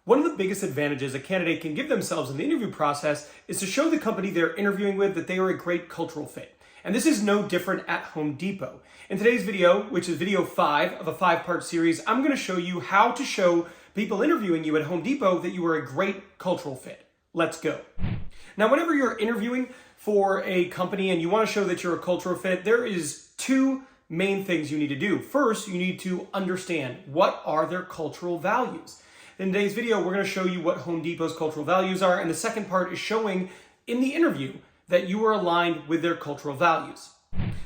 One of the biggest advantages a candidate can give themselves in the interview process is to show the company they're interviewing with that they are a great cultural fit. And this is no different at Home Depot. In today's video, which is video 5 of a 5-part series, I'm going to show you how to show people interviewing you at Home Depot that you are a great cultural fit. Let's go. Now, whenever you're interviewing for a company and you want to show that you're a cultural fit, there is two main things you need to do. First, you need to understand what are their cultural values. In today's video, we're going to show you what Home Depot's cultural values are, and the second part is showing in the interview that you are aligned with their cultural values.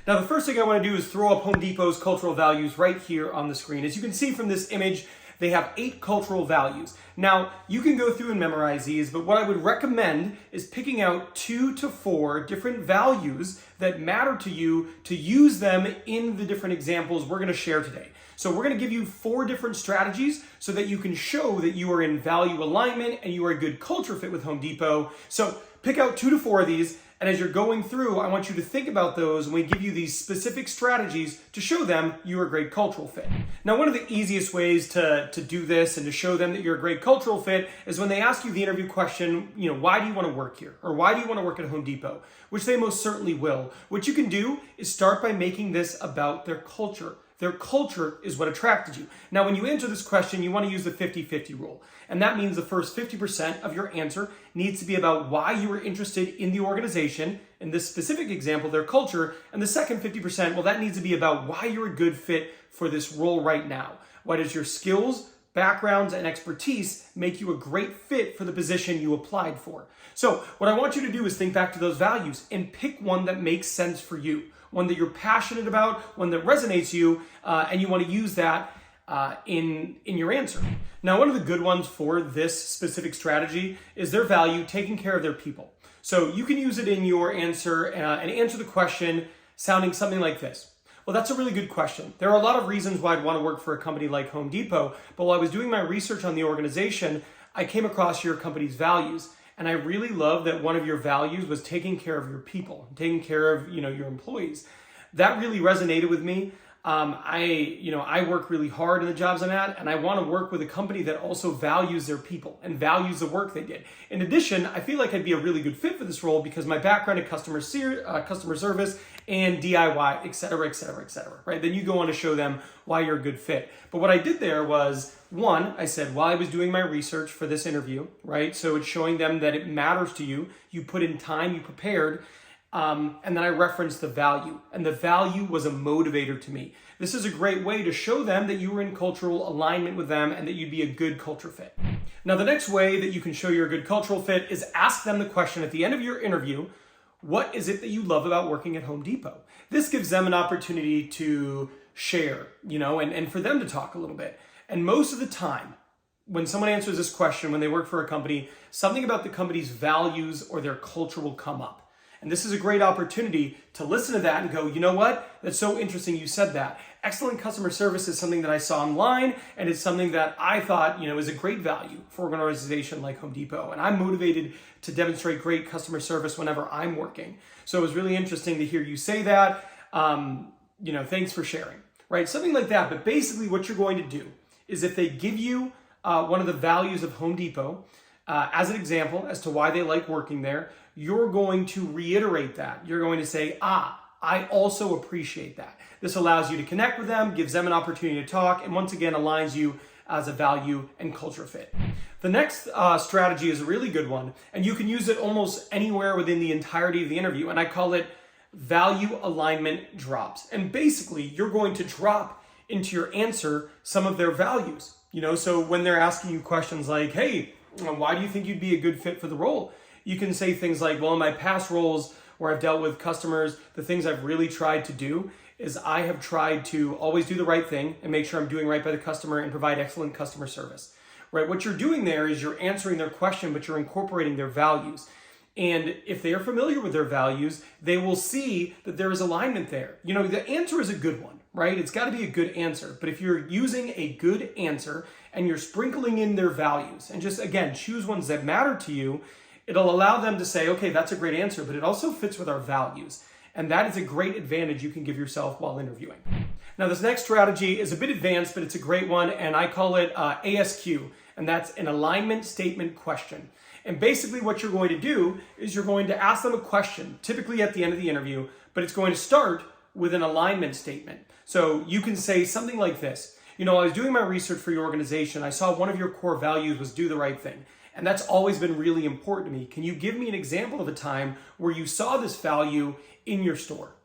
Now, the first thing I want to do is throw up Home Depot's cultural values right here on the screen. As you can see from this image, they have 8 cultural values. Now, you can go through and memorize these, but what I would recommend is picking out 2 to 4 different values that matter to you to use them in the different examples we're going to share today. So we're going to give you 4 different strategies so that you can show that you are in value alignment and you are a good culture fit with Home Depot. So pick out 2 to 4 of these, and as you're going through, I want you to think about those when we give you these specific strategies to show them you're a great cultural fit. Now, one of the easiest ways to do this and to show them that you're a great cultural fit is when they ask you the interview question, why do you want to work here? Or why do you want to work at Home Depot? Which they most certainly will. What you can do is start by making this about their culture. Their culture is what attracted you. Now, when you answer this question, you want to use the 50-50 rule. And that means the first 50% of your answer needs to be about why you were interested in the organization, in this specific example, their culture. And the second 50%, well, that needs to be about why you're a good fit for this role right now. Why does your skills, backgrounds, and expertise make you a great fit for the position you applied for? So what I want you to do is think back to those values and pick one that makes sense for you. One that you're passionate about, one that resonates you, and you want to use that in your answer. Now, one of the good ones for this specific strategy is their value, taking care of their people. So you can use it in your answer and answer the question sounding something like this. Well, that's a really good question. There are a lot of reasons why I'd want to work for a company like Home Depot, but while I was doing my research on the organization, I came across your company's values. And I really love that one of your values was taking care of your people, taking care of your employees. That really resonated with me. I work really hard in the jobs I'm at, and I want to work with a company that also values their people and values the work they did. In addition, I feel like I'd be a really good fit for this role because my background in customer service and DIY, et cetera, et cetera, et cetera, right? Then you go on to show them why you're a good fit. But what I did there was, one, I said, while I was doing my research for this interview, right? So it's showing them that it matters to you. You put in time, you prepared, and then I referenced the value. And the value was a motivator to me. This is a great way to show them that you were in cultural alignment with them and that you'd be a good culture fit. Now, the next way that you can show you're a good cultural fit is ask them the question at the end of your interview, what is it that you love about working at Home Depot? This gives them an opportunity to share, and for them to talk a little bit. And most of the time, when someone answers this question, when they work for a company, something about the company's values or their culture will come up. And this is a great opportunity to listen to that and go, you know what? That's so interesting you said that. Excellent customer service is something that I saw online, and it's something that I thought, is a great value for an organization like Home Depot. And I'm motivated to demonstrate great customer service whenever I'm working. So it was really interesting to hear you say that. Thanks for sharing, right? Something like that. But basically what you're going to do is if they give you one of the values of Home Depot as an example as to why they like working there, you're going to reiterate that. You're going to say, I also appreciate that. This allows you to connect with them, gives them an opportunity to talk, and once again aligns you as a value and culture fit. The next strategy is a really good one, and you can use it almost anywhere within the entirety of the interview, and I call it value alignment drops. And basically, you're going to drop into your answer some of their values. So when they're asking you questions like, hey, why do you think you'd be a good fit for the role? You can say things like, well, in my past roles where I've dealt with customers, the things I've really tried to do is I have tried to always do the right thing and make sure I'm doing right by the customer and provide excellent customer service, right? What you're doing there is you're answering their question, but you're incorporating their values. And if they are familiar with their values, they will see that there is alignment there. The answer is a good one, right? It's got to be a good answer. But if you're using a good answer and you're sprinkling in their values and just, again, choose ones that matter to you, it'll allow them to say, okay, that's a great answer, but it also fits with our values. And that is a great advantage you can give yourself while interviewing. Now, this next strategy is a bit advanced, but it's a great one, and I call it ASQ. and that's an alignment statement question. And basically what you're going to do is you're going to ask them a question, typically at the end of the interview, but it's going to start with an alignment statement. So you can say something like this. I was doing my research for your organization. I saw one of your core values was do the right thing. And that's always been really important to me. Can you give me an example of a time where you saw this value in your store?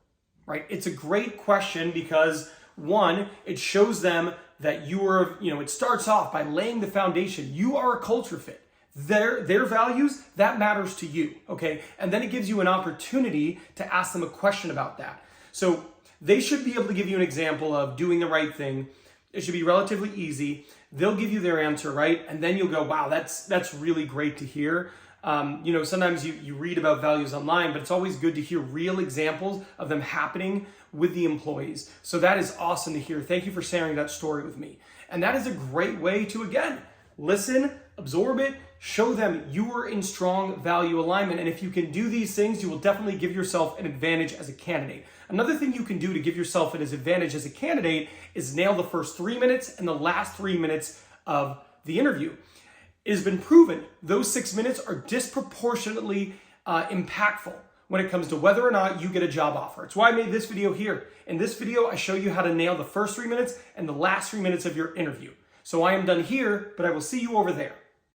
Right? It's a great question because one, it shows them that it starts off by laying the foundation. You are a culture fit. Their values, that matters to you, okay? And then it gives you an opportunity to ask them a question about that. So they should be able to give you an example of doing the right thing. It should be relatively easy. They'll give you their answer, right? And then you'll go, wow, that's really great to hear. Sometimes you read about values online, but it's always good to hear real examples of them happening with the employees. So that is awesome to hear. Thank you for sharing that story with me. And that is a great way to, again, listen, absorb it, show them you are in strong value alignment. And if you can do these things, you will definitely give yourself an advantage as a candidate. Another thing you can do to give yourself an advantage as a candidate is nail the first 3 minutes and the last 3 minutes of the interview. It has been proven those 6 minutes are disproportionately impactful when it comes to whether or not you get a job offer. It's why I made this video here. In this video, I show you how to nail the first 3 minutes and the last 3 minutes of your interview. So I am done here, but I will see you over there.